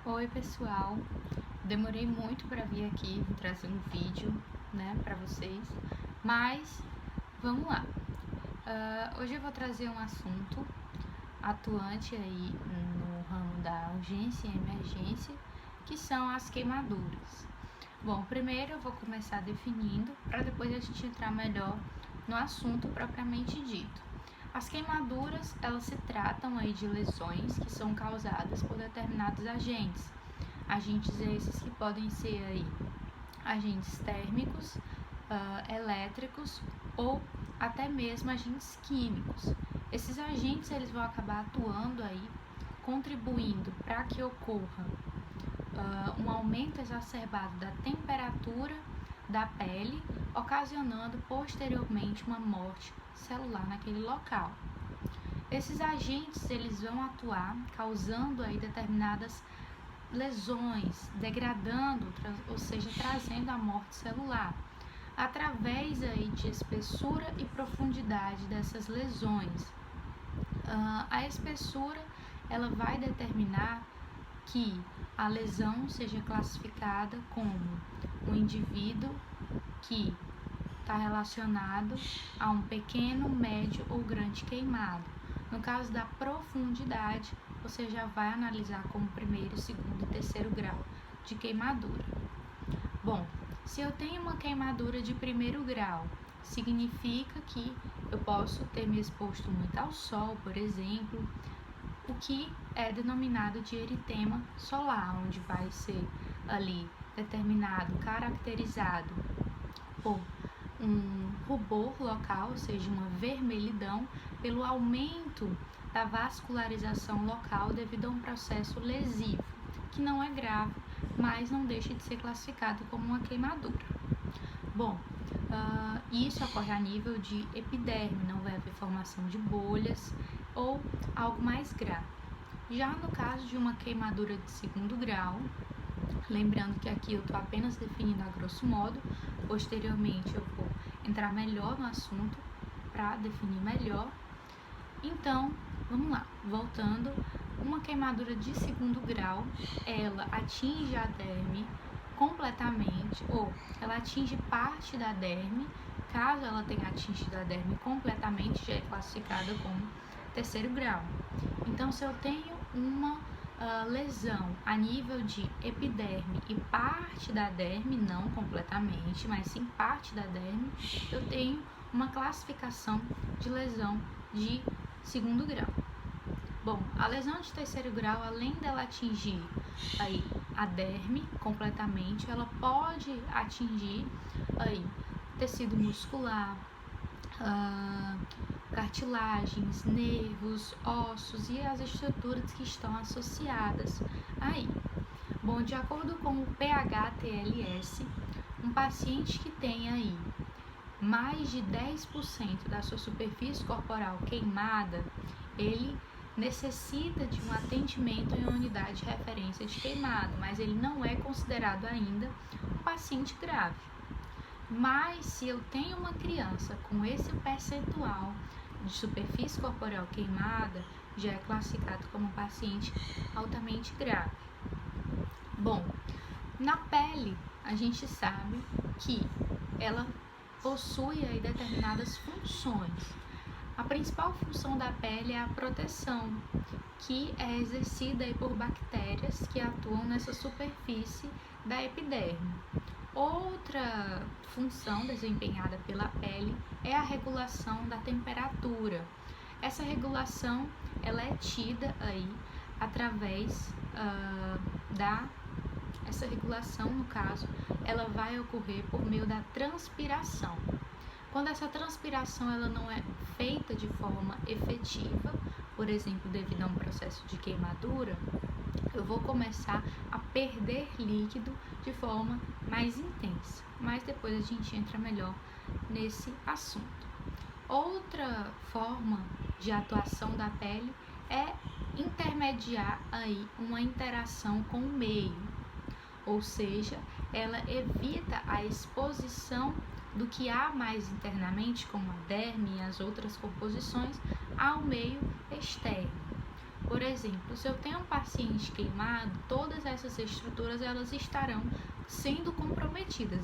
Oi pessoal, demorei muito para vir aqui trazer um vídeo, para vocês, mas vamos lá. Hoje eu vou trazer um assunto atuante aí no ramo da urgência e emergência, que são as queimaduras. Bom, primeiro eu vou começar definindo, para depois a gente entrar melhor no assunto propriamente dito. As queimaduras, elas se tratam aí de lesões que são causadas por determinados agentes. Agentes esses que podem ser aí agentes térmicos, elétricos ou até mesmo agentes químicos. Esses agentes eles vão acabar atuando aí, contribuindo para que ocorra um aumento exacerbado da temperatura da pele, ocasionando posteriormente uma morte celular naquele local. Esses agentes eles vão atuar causando aí determinadas lesões, degradando, ou seja, trazendo a morte celular, através aí de espessura e profundidade dessas lesões. A espessura ela vai determinar que a lesão seja classificada como um indivíduo que está relacionado a um pequeno, médio ou grande queimado. No caso da profundidade, você já vai analisar como primeiro, segundo e terceiro grau de queimadura. Bom, se eu tenho uma queimadura de primeiro grau, significa que eu posso ter me exposto muito ao sol, por exemplo, o que é denominado de eritema solar, onde vai ser ali determinado, caracterizado por um rubor local, ou seja, uma vermelhidão, pelo aumento da vascularização local devido a um processo lesivo, que não é grave, mas não deixa de ser classificado como uma queimadura. Bom, isso ocorre a nível de epiderme, não vai haver formação de bolhas ou algo mais grave. Já no caso de uma queimadura de segundo grau, lembrando que aqui eu estou apenas definindo a grosso modo, posteriormente eu vou entrar melhor no assunto para definir melhor. Então, vamos lá, voltando, uma queimadura de segundo grau, ela atinge a derme completamente, ou ela atinge parte da derme. Caso ela tenha atingido a derme completamente, já é classificada como terceiro grau. Então, se eu tenho uma lesão a nível de epiderme e parte da derme, não completamente, mas sim parte da derme, eu tenho uma classificação de lesão de segundo grau. Bom, a lesão de terceiro grau, além dela atingir aí a derme completamente, ela pode atingir aí tecido muscular, cartilagens, nervos, ossos e as estruturas que estão associadas aí. Bom, de acordo com o PH-TLS, um paciente que tem aí mais de 10% da sua superfície corporal queimada, ele necessita de um atendimento em unidade de referência de queimado, mas ele não é considerado ainda um paciente grave. Mas se eu tenho uma criança com esse percentual de superfície corporal queimada, já é classificado como um paciente altamente grave. Bom, na pele a gente sabe que ela possui aí determinadas funções. A principal função da pele é a proteção, que é exercida aí por bactérias que atuam nessa superfície da epiderme. Outra função desempenhada pela pele é a regulação da temperatura. Essa regulação ela é tida aí através essa regulação, no caso, ela vai ocorrer por meio da transpiração. Quando essa transpiração ela não é feita de forma efetiva, por exemplo, devido a um processo de queimadura, eu vou começar a perder líquido de forma mais intensa, mas depois a gente entra melhor nesse assunto. Outra forma de atuação da pele é intermediar aí uma interação com o meio, ou seja, ela evita a exposição do que há mais internamente, como a derme e as outras composições, ao meio externo. Por exemplo, se eu tenho um paciente queimado, todas essas estruturas elas estarão sendo comprometidas,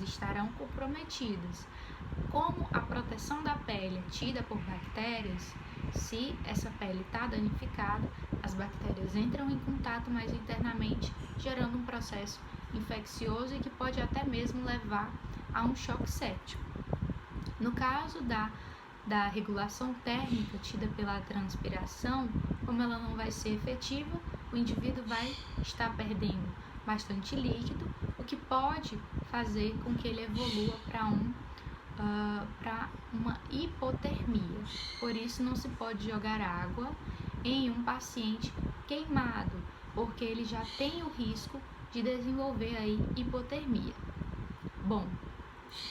Como a proteção da pele é tida por bactérias, se essa pele está danificada, as bactérias entram em contato mais internamente, gerando um processo infeccioso e que pode até mesmo levar a um choque séptico. No caso da regulação térmica tida pela transpiração, como ela não vai ser efetiva, o indivíduo vai estar perdendo bastante líquido, o que pode fazer com que ele evolua para uma hipotermia. Por isso não se pode jogar água em um paciente queimado, porque ele já tem o risco de desenvolver aí hipotermia. Bom,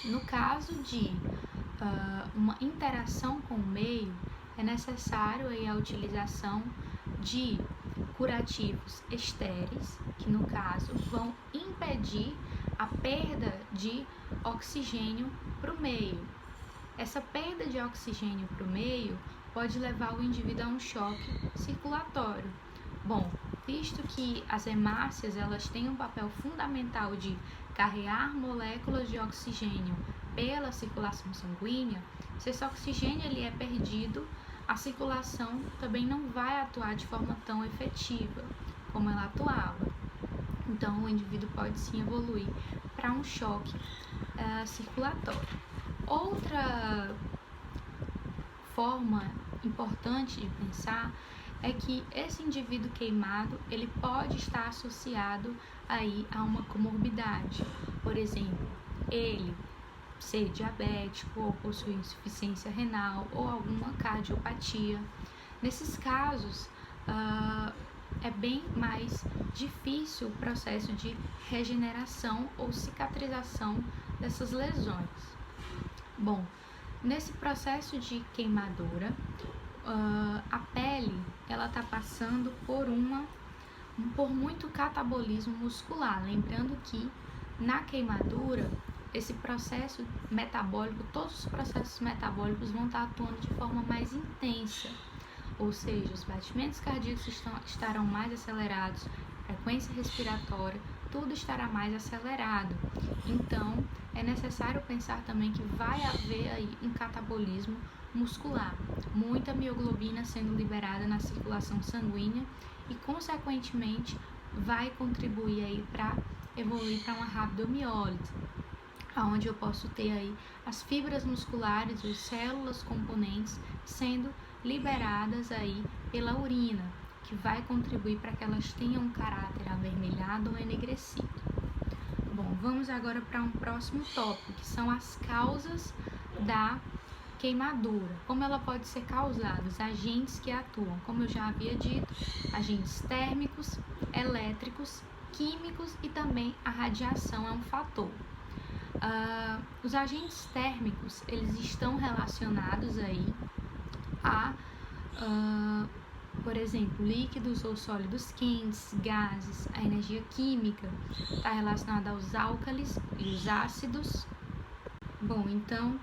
no caso de uma interação com o meio, é necessário aí a utilização de curativos estéreis, que no caso vão impedir a perda de oxigênio para o meio. Essa perda de oxigênio para o meio pode levar o indivíduo a um choque circulatório. Bom, visto que as hemácias elas têm um papel fundamental de carregar moléculas de oxigênio pela circulação sanguínea, se esse oxigênio ele é perdido, a circulação também não vai atuar de forma tão efetiva como ela atuava. Então, o indivíduo pode sim evoluir para um choque circulatório. Outra forma importante de pensar é que esse indivíduo queimado ele pode estar associado aí a uma comorbidade. Por exemplo, ele ser diabético ou possuir insuficiência renal ou alguma cardiopatia. Nesses casos, é bem mais difícil o processo de regeneração ou cicatrização dessas lesões. Bom, nesse processo de queimadura, a pele ela está passando por muito catabolismo muscular. Lembrando que na queimadura, esse processo metabólico, todos os processos metabólicos vão estar atuando de forma mais intensa. Ou seja, os batimentos cardíacos estarão mais acelerados, frequência respiratória, tudo estará mais acelerado. Então, é necessário pensar também que vai haver aí um catabolismo muscular, muita mioglobina sendo liberada na circulação sanguínea e, consequentemente, vai contribuir aí para evoluir para uma rabdomiólise, onde eu posso ter aí as fibras musculares, as células componentes sendo liberadas aí pela urina, que vai contribuir para que elas tenham um caráter avermelhado ou enegrecido. Bom, vamos agora para um próximo tópico, que são as causas da queimadura. Como ela pode ser causada, os agentes que atuam, como eu já havia dito, agentes térmicos, elétricos, químicos e também a radiação é um fator. Os agentes térmicos, eles estão relacionados aí a, por exemplo, líquidos ou sólidos quentes, gases, a energia química, está relacionada aos álcalis e os ácidos. Bom, então,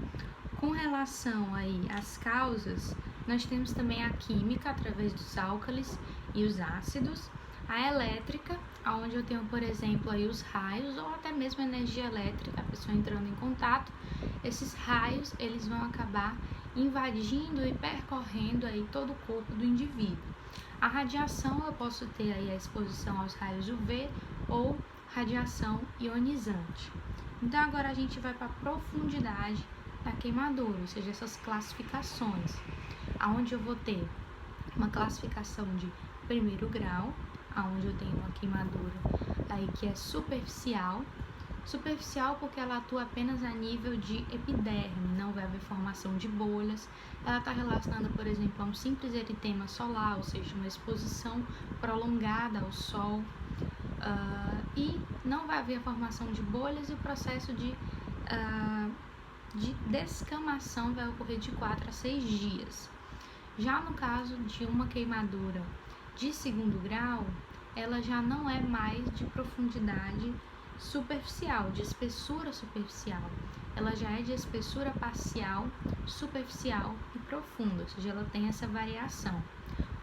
com relação aí às causas, nós temos também a química através dos álcalis e os ácidos, a elétrica, onde eu tenho, por exemplo, aí os raios ou até mesmo energia elétrica, a pessoa entrando em contato. Esses raios, eles vão acabar invadindo e percorrendo aí todo o corpo do indivíduo. A radiação, eu posso ter aí a exposição aos raios UV ou radiação ionizante. Então, agora a gente vai para a profundidade da queimadura, ou seja, essas classificações, onde eu vou ter uma classificação de primeiro grau, onde eu tenho uma queimadura aí que é superficial porque ela atua apenas a nível de epiderme, não vai haver formação de bolhas. Ela está relacionada, por exemplo, a um simples eritema solar, ou seja, uma exposição prolongada ao sol, e não vai haver a formação de bolhas e o processo de descamação vai ocorrer de 4 a 6 dias. Já no caso de uma queimadura de segundo grau, ela já não é mais de profundidade superficial, de espessura superficial. Ela já é de espessura parcial, superficial e profunda, ou seja, ela tem essa variação.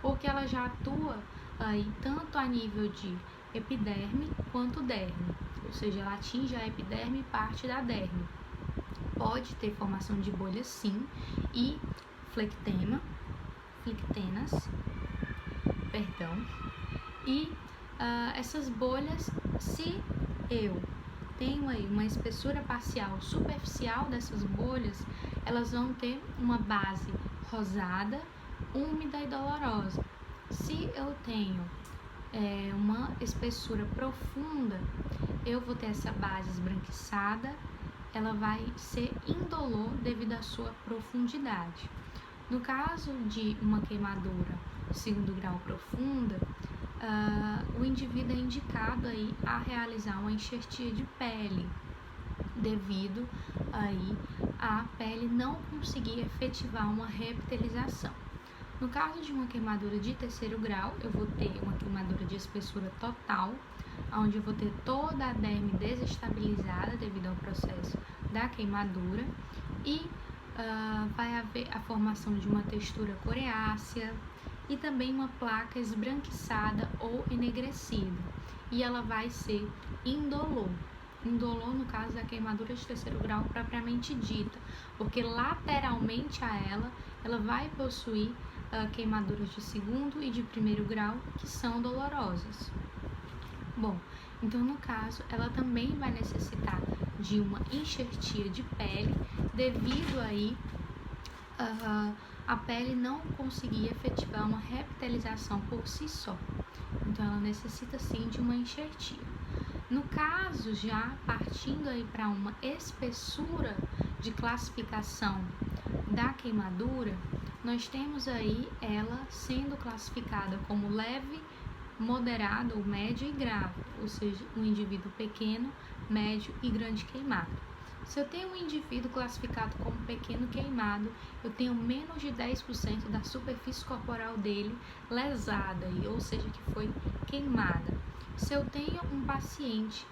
porque ela já atua aí tanto a nível de epiderme quanto derme, ou seja, ela atinge a epiderme e parte da derme. Pode ter formação de bolhas sim, e flectenas, e essas bolhas, se eu tenho aí uma espessura parcial superficial dessas bolhas, elas vão ter uma base rosada, úmida e dolorosa. Se eu tenho uma espessura profunda, eu vou ter essa base esbranquiçada, ela vai ser indolor devido à sua profundidade. No caso de uma queimadura de segundo grau profunda, o indivíduo é indicado aí a realizar uma enxertia de pele, devido aí a pele não conseguir efetivar uma reepitelização. No caso de uma queimadura de terceiro grau, eu vou ter uma queimadura de espessura total, onde eu vou ter toda a derme desestabilizada devido ao processo da queimadura, e vai haver a formação de uma textura coriácea e também uma placa esbranquiçada ou enegrecida, e ela vai ser indolor. Indolor no caso da queimadura de terceiro grau propriamente dita, porque lateralmente a ela vai possuir queimaduras de segundo e de primeiro grau que são dolorosas. Bom, então no caso ela também vai necessitar de uma enxertia de pele, devido aí a pele não conseguir efetivar uma reepitelização por si só. Então ela necessita sim de uma enxertia. No caso, já partindo aí para uma espessura de classificação da queimadura, nós temos aí ela sendo classificada como leve, moderado ou médio e grave, ou seja, um indivíduo pequeno, médio e grande queimado. Se eu tenho um indivíduo classificado como pequeno queimado, eu tenho menos de 10% da superfície corporal dele lesada, ou seja, que foi queimada. Se eu tenho um paciente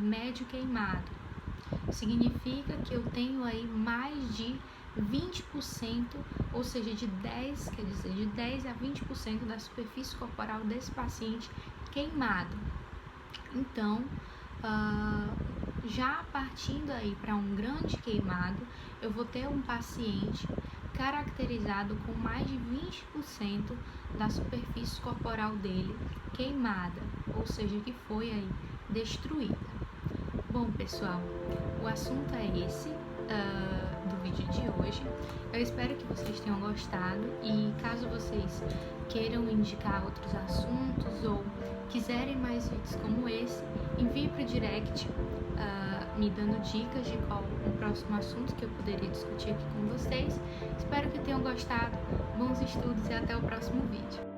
médio queimado, significa que eu tenho aí mais de 20%, ou seja, de 10 a 20% da superfície corporal desse paciente queimado. Então, já partindo aí para um grande queimado, eu vou ter um paciente caracterizado com mais de 20% da superfície corporal dele queimada, ou seja, que foi aí destruída. Bom, pessoal, o assunto é esse do vídeo de hoje. Eu espero que vocês tenham gostado, e caso vocês queiram indicar outros assuntos ou quiserem mais vídeos como esse, envie para o direct me dando dicas de qual o próximo assunto que eu poderia discutir aqui com vocês. Espero que tenham gostado, bons estudos e até o próximo vídeo.